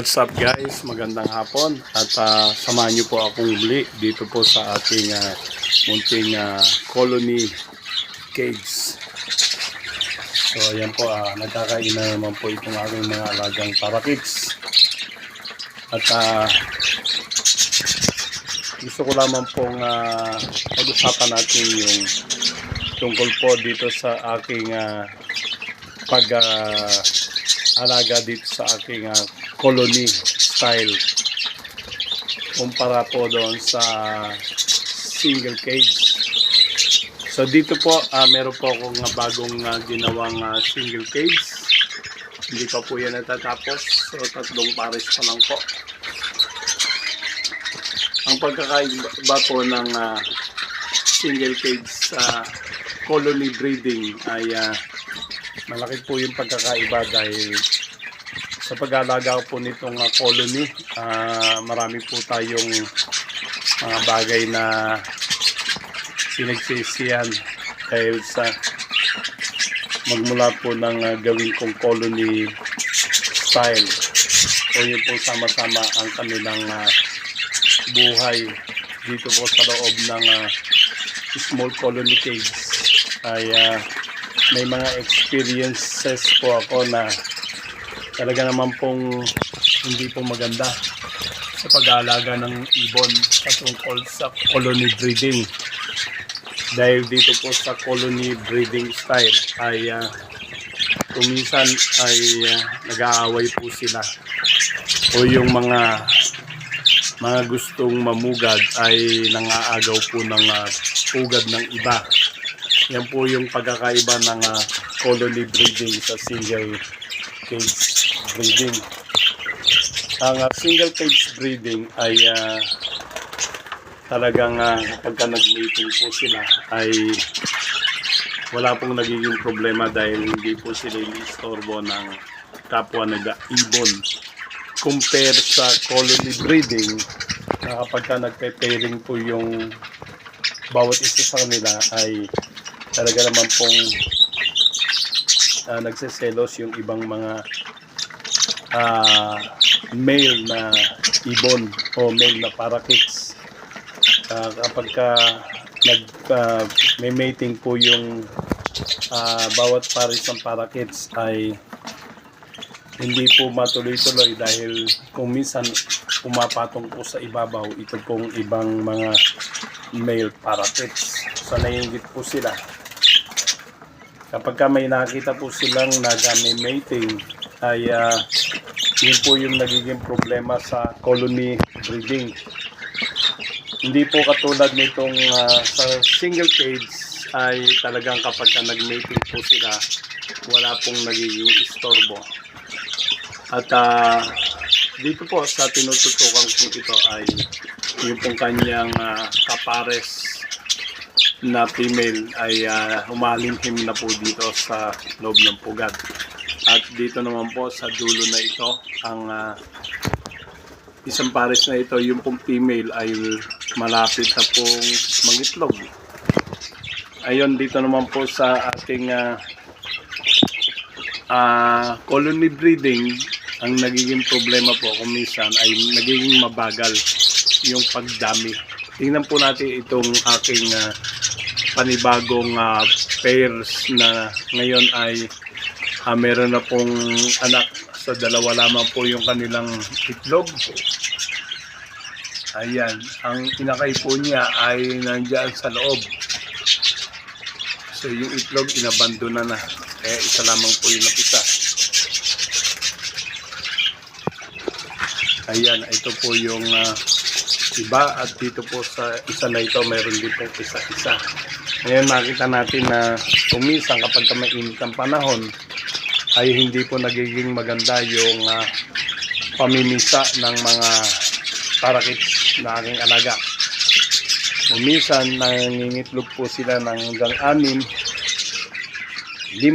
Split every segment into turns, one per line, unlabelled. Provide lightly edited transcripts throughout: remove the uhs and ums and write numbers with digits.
What's up guys, magandang hapon at samahan niyo po akong muli dito po sa ating munting colony cage. So ayan po, nagkakain na naman po itong aking mga alagang parakeets. At gusto ko lamang pong pag-usapan natin yung tungkol po dito sa aking alaga dito sa aking colony style kumpara po doon sa single cage. So dito po meron po akong bagong ginawang single cage. Hindi pa po yan natatapos, so 3 pares pa lang po. Ang pagkakaiba po ng single cage sa colony breeding ay malaki po yung pagkakaiba dahil sa pag-aalaga po nitong colony, marami po tayong mga bagay na sinagsisihan dahil sa magmula po ng gawin kong colony style. O yun po sama-sama ang kanilang buhay dito po sa loob ng small colony cage ay may mga experiences po ako na talaga naman pong hindi po maganda sa pag-aalaga ng ibon patungkol sa colony breeding. Dahil dito po sa colony breeding style ay kuminsan ay nag-aaway po sila o yung mga gustong mamugad ay nangaagaw po ng pugad ng iba. Yan po yung pagkakaiba ng colony breeding sa single cage breeding. Ang single cage breeding ay talagang kapag nag-mating po sila ay wala pong nagiging problema dahil hindi po sila iniistorbo ng kapwa nag-ibon. Compare sa colony breeding na kapag nagpe-pairing po yung bawat isa sa kanila ay talaga naman pong nagseselos yung ibang mga male na ibon o male na parakeets. Kapag may mating po yung bawat pares ng parakeets ay hindi po matuloy-tuloy dahil kung minsan pumapatong po sa ibabaw ito pong ibang mga male parakeets. So naiingit po sila. Kapag may nakita po silang nag-mating ay yun po yung nagiging problema sa colony breeding. Hindi po katulad nitong sa single cage ay talagang kapag nag-mating po sila wala pong nagiging istorbo. At dito po sa tinututukan ko ito ay yung pong kanyang kapares na female ay humalimhim na po dito sa loob ng pugad. At dito naman po sa dulo na ito, ang isang pares na ito, yung pong female ay malapit na pong mangitlog. Ayun, dito naman po sa ating colony breeding, ang nagiging problema po kung minsan ay nagiging mabagal yung pagdami. Tingnan po natin itong aking panibagong pairs na ngayon ay meron na pong anak. So 2 lamang po yung kanilang itlog. Ayan, ang inakay po niya ay nandiyan sa loob. So yung itlog inabandona na. Kaya isa lamang po yung napisa. Ayan, ito po yung iba at dito po sa isa na ito mayroon din po isa-isa. Ngayon makita natin na kuminsan kapag mainit ang panahon ay hindi po nagiging maganda yung pamimisa ng mga parakeets na aking alaga. Kuminsan nangingitlog po sila ng hanggang 6, 5,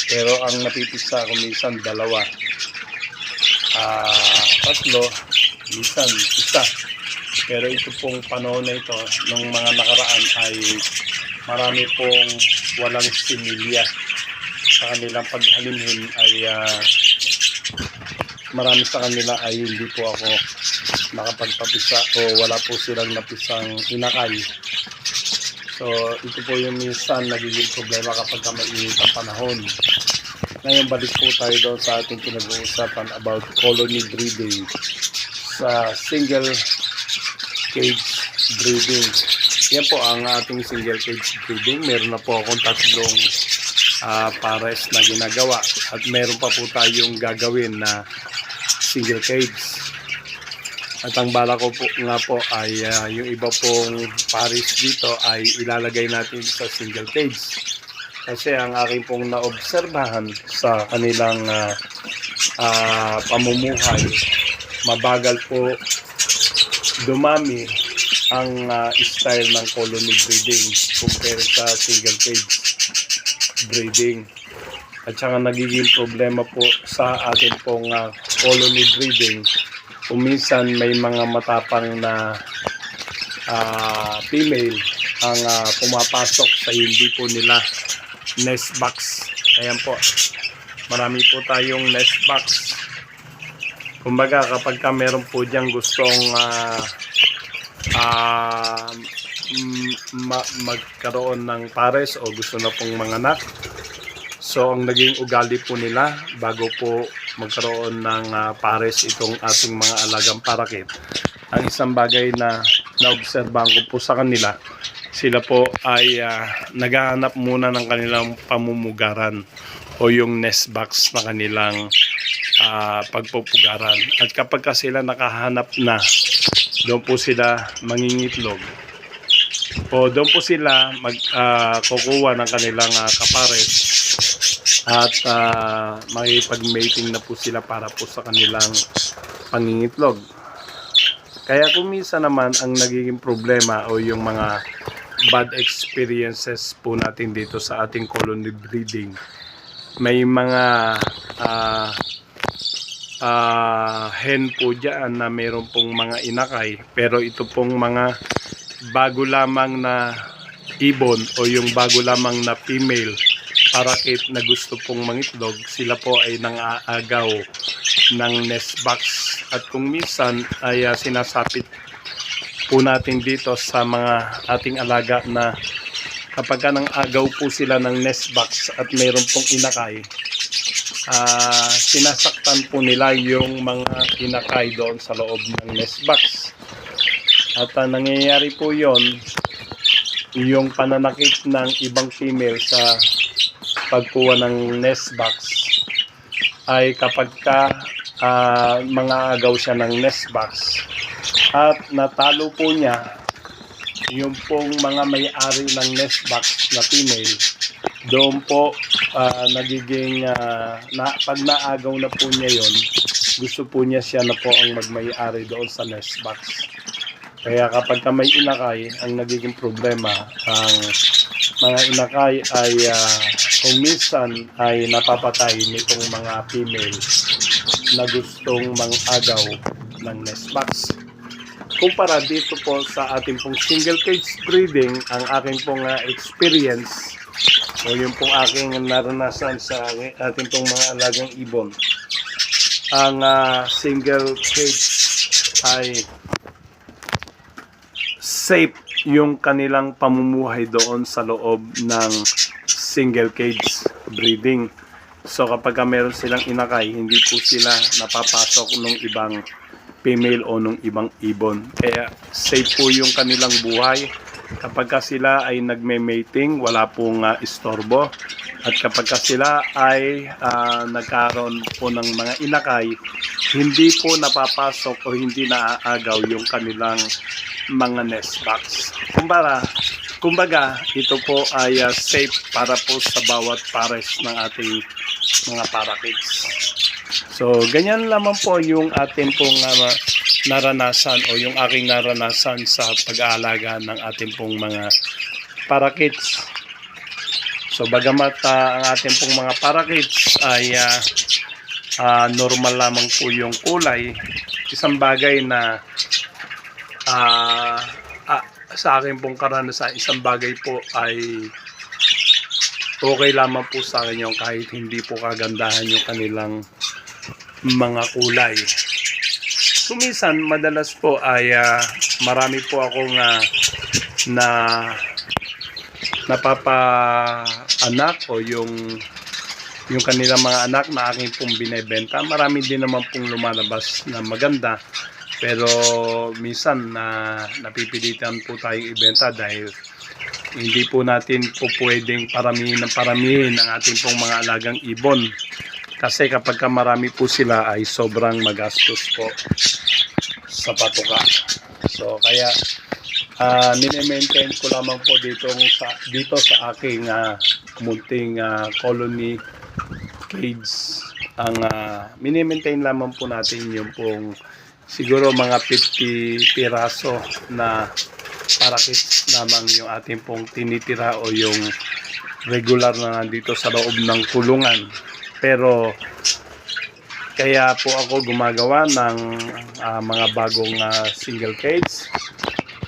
pero ang napipisa kuminsan 2, 3, minsan 1. Pero ito pong panahon na ito, nung mga nakaraan ay marami pong walang similya. Sa kanilang paghalimhim ay marami sa kanila ay hindi po ako nakapagpapisa o wala po silang napisang inakay. So ito po yung minsan nagiging problema kapag mainit ang panahon. Ngayon balik po tayo doon sa ating pinag-uusapan about colony breeding sa single cage breeding. Yan po ang ating single cage breeding. Meron na po akong tatlong pares na ginagawa at meron pa po tayong gagawin na single cage. At ang bala ko po nga po ay yung iba pong pares dito ay ilalagay natin sa single cage. Kasi ang aking pong naobserbahan sa kanilang pamumuhay, mabagal po dumami ang style ng colony breeding compared sa single cage breeding. At saka nagiging problema po sa ating pong colony breeding kung minsan may mga matapang na female ang pumapasok sa hindi po nila nest box. Ayan po, marami po tayong nest box. Kumbaga kapag ka meron po diyang gustong magkaroon ng pares o gusto na pong manganak, so ang naging ugali po nila bago po magkaroon ng pares itong ating mga alagang parakit, ang isang bagay na naobserbahan ko po sa kanila, sila po ay naghahanap muna ng kanilang pamumugaran o yung nest box na kanilang pagpupugaran. At kapag ka sila nakahanap na, doon po sila mangingitlog o doon po sila kukuha ng kanilang kapares at makipag-mating na po sila para po sa kanilang pangingitlog. Kaya kung minsan naman ang nagiging problema o yung mga bad experiences po natin dito sa ating colony breeding, may mga hen po dyan na mayroon pong mga inakay, pero ito pong mga bago lamang na ibon o yung bago lamang na female parakit na gusto pong mangitlog, sila po ay nang-aagaw ng nest box. At kung minsan ay sinasapit po natin dito sa mga ating alaga na kapag ka nang-agaw po sila ng nest box at mayroon pong inakay, sinasaktan po nila yung mga inakay doon sa loob ng nest box. At nangyayari po yon, yung pananakit ng ibang female sa pagkuha ng nest box ay kapag ka mga agaw siya ng nest box at natalo po niya yung pong mga may-ari ng nest box na female, doon po nagiging pag naagaw na po niya yon, gusto po niya siya na po ang magmay-ari doon sa nest box. Kaya kapag ka may inakay, ang nagiging problema, ang mga inakay ay kung minsan ay napapatay nitong mga female na gustong mang-agaw ng nest box. Kumpara dito po sa ating pong single cage breeding, ang aking pong experience o yung pong aking naranasan sa ating pong mga alagang ibon, ang single cage ay safe yung kanilang pamumuhay doon sa loob ng single cage breeding. So kapag meron silang inakay, hindi po sila napapasok ng ibang female o ng ibang ibon. Kaya safe po yung kanilang buhay. Kapag sila ay nagme-mating, wala pong istorbo. At kapag sila ay nagkaroon po ng mga inakay, hindi po napapasok o hindi naaagaw yung kanilang mga nest box. Kumbaga, ito po ay safe para po sa bawat pares ng ating mga parakits. So, ganyan lamang po yung ating pong naranasan o yung aking naranasan sa pag-aalaga ng ating pong mga parakits. So, bagamat ang ating pong mga parakits ay normal lamang po yung kulay, isang bagay na sa akin pong karanasan, isang bagay po ay okay lamang po sa akin yung kahit hindi po kagandahan yung kanilang mga kulay. Kumisan, madalas po ay marami po akong na napapaanak o yung kanilang mga anak na aking pong binebenta. Marami din naman pong lumalabas na maganda, pero minsan napipilitan po tayong ibenta dahil hindi po natin po pwedeng paramihin ang ating pong mga alagang ibon, kasi kapag marami po sila ay sobrang magastos po sa patuka. So kaya nine-maintain ko lamang po dito sa aking munting colony cage. Ang mini-maintain lamang po natin yung pong siguro mga 50 piraso na parakits lamang yung ating pong tinitira o yung regular na nandito sa loob ng kulungan. Pero kaya po ako gumagawa ng mga bagong single cage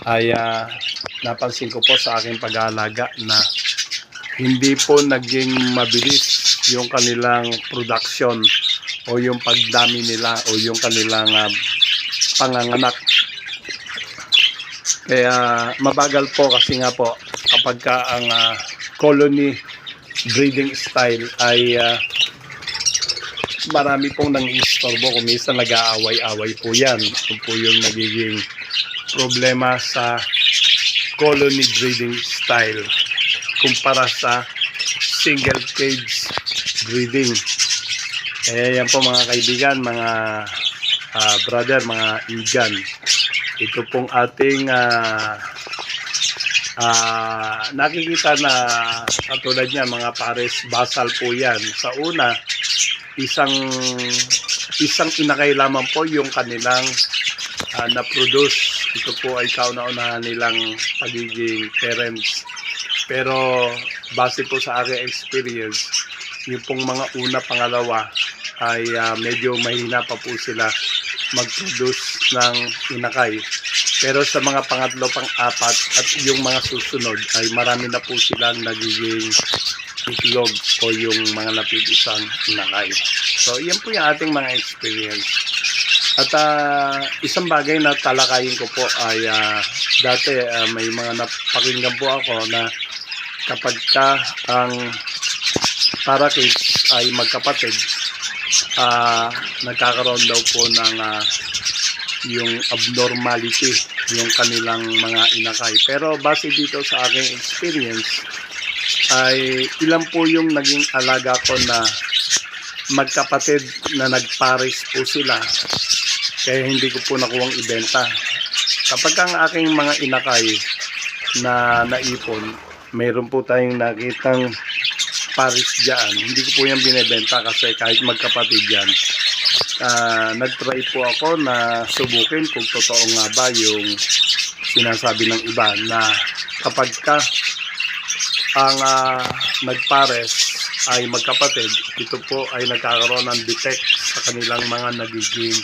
ay napansin ko po sa aking pag-aalaga na hindi po naging mabilis yung kanilang production o yung pagdami nila o yung kanilang panganganak. Kaya mabagal po kasi nga po kapag ang colony breeding style ay marami pong nang-istorbo. Kung minsan nag-aaway-away po yan. Ito po yung nagiging problema sa colony breeding style kumpara sa single cage breeding. Kaya yan po mga kaibigan, mga brother, mga igan. Ito pong ating nakikita na katulad niya, mga pares basal po yan. Sa una, isang inakay lamang po yung kanilang na-produce. Ito po ay kauna-unahan nilang pagiging parents. Pero base po sa aking experience, yung pong mga una, pangalawa ay medyo mahina pa po sila mag-produce ng inakay. Pero sa mga pangatlo, pang-apat at yung mga susunod ay marami na po silang nagiging itlog o yung mga napipisang inakay. So, yan po yung ating mga experience. At isang bagay na talakayin ko po ay dati may mga napakinggan po ako na kapag ang parakeets ay magkapatid, nagkakaroon daw po ng yung abnormality yung kanilang mga inakay. Pero base dito sa aking experience ay ilan po yung naging alaga ko na magkapatid na nagpares po sila, kaya hindi ko po nakuwang ibenta. Kapag ang aking mga inakay na naipon, mayroon po tayong nakitang pares dyan, hindi ko po yan binibenta kasi kahit magkapatid yan. Nag-try po ako na subukin kung totoo nga ba yung sinasabi ng iba na kapag ang nagpares ay magkapatid, ito po ay nagkakaroon ng defect sa kanilang mga nagiging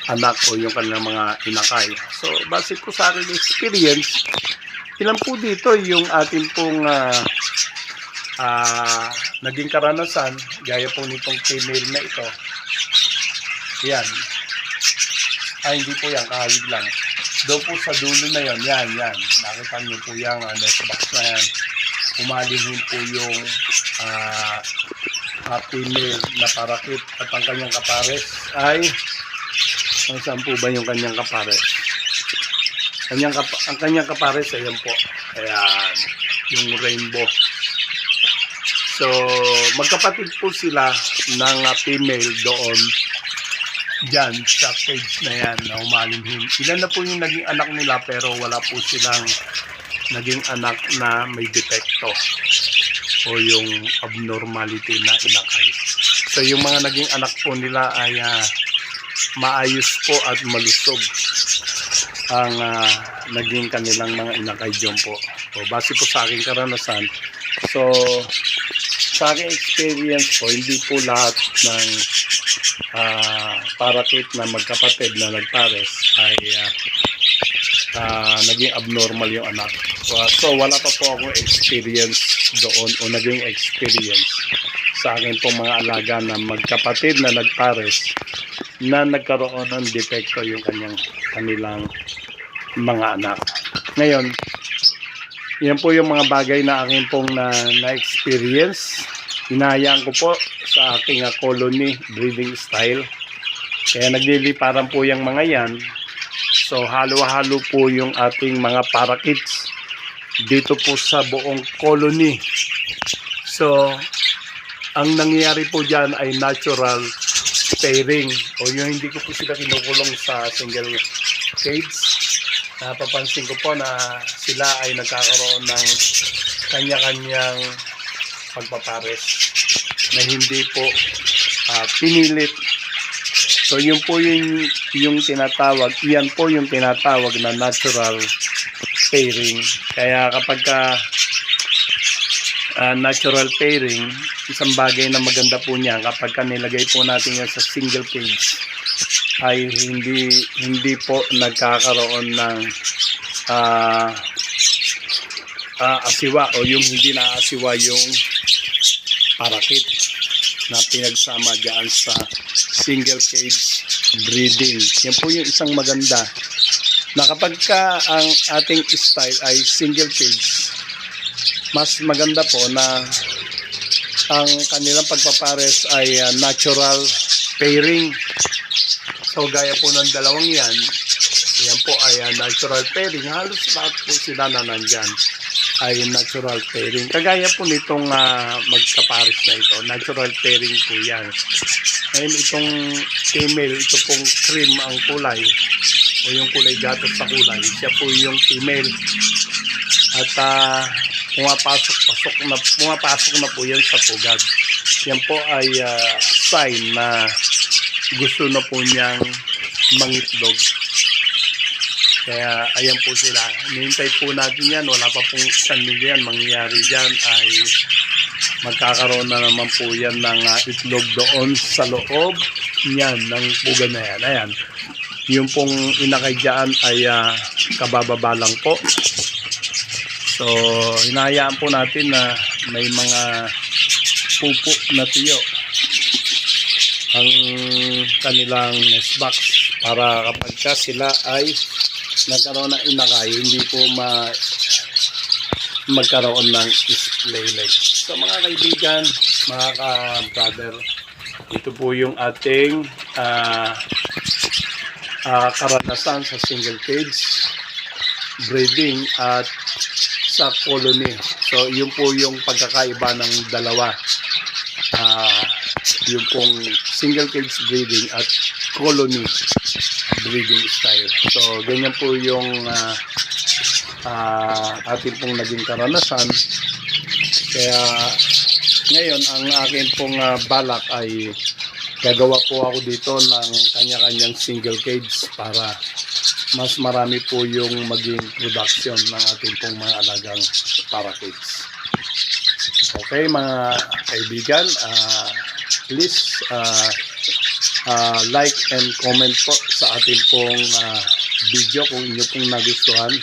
anak o yung kanilang mga inakay. So base po sa aking experience, ilan po dito yung ating pong naging karanasan, gaya po nitong female na ito. Yan. Ay, hindi po yan, kahawig lang. Doon po sa dulo na yon, yan. Nakita niyo po yung nest box na yan. Umalinhin po yung female na parakit at ang kanyang kapares ay saan po ba yung kanyang kapares? Ang kanyang kapares, ayan po. Ayan, yung rainbow. So, magkapatid po sila ng female doon dyan sa cage na yan na umalinhin. Ilan na po yung naging anak nila pero wala po silang naging anak na may depekto o yung abnormality na inakay. So yung mga naging anak po nila ay maayos po at malusog ang naging kanilang mga inakay dyan po. So base po sa aking karanasan, so sa aking experience po, hindi po lahat ng parakit na magkapatid na nagpares ay naging abnormal yung anak. So wala pa po akong experience doon o naging experience sa akin pong mga alaga na magkapatid na nagpares na nagkaroon ng depekto yung kanilang mga anak. Ngayon, yan po yung mga bagay na akin pong na-experience. Hinahayaan ko po sa aking colony breeding style. Kaya nagliliparan po yung mga yan. So halo-halo po yung ating mga parakeets dito po sa buong colony. So ang nangyayari po dyan ay natural pairing o yung hindi ko po sila kinukulong sa single cage. Napapansin ko po na sila ay nagkakaroon ng kanya-kanyang pagpapares na hindi po pinilit. So yun po yung tinatawag, iyan po yung tinatawag na natural pairing. Kaya kapag natural pairing, isang bagay na maganda po niya kapag nilagay po natin yan sa single cage ay hindi po nagkakaroon ng asiwa o yung hindi naasiwa yung parakit na pinagsama dyan sa single cage breeding. Yan po yung isang maganda na kapag ang ating style ay single cage, mas maganda po na ang kanilang pagpapares ay natural pairing. So gaya po ng dalawang yan po ay natural pairing. Halos lahat po sila na nandyan ay natural pairing. Kagaya po nitong magkapares na ito, natural pairing po yan. Ngayon itong female, ito pong cream ang kulay o yung kulay gatos sa kulay, siya po yung female. At pumapasok na po yan sa pugad. Yan po ay sign na gusto na po niyang mangitlog. Kaya ayan po sila. Hinihintay po natin yan. Wala pa pong isang linggo yan. Mangyayari dyan ay magkakaroon na naman po yan ng itlog doon sa loob yan ng pugad na yan. Ayan. Yung pong inakay dyan ay kabababa lang po. So, hinahayaan po natin na may mga pupo na tuyo ang kanilang nest box para kapag sila ay nagkaroon ng inakay, hindi po magkaroon ng display leg. So mga kaibigan, mga ka-brother, ito po yung ating karanasan sa single cage breeding at sa colony. So yun po yung pagkakaiba ng dalawa, yung pong single cage breeding at colony breeding style. So ganyan po yung ating pong naging karanasan. Kaya ngayon ang akin pong balak ay gagawa po ako dito ng kanya-kanyang single cage para mas marami po yung maging production ng ating pong mga alagang parakeets. Okay mga kaibigan, please like and comment po sa ating pong video kung inyo pong nagustuhan.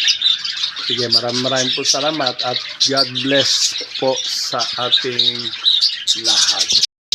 Sige, maraming po salamat at God bless po sa ating lahat.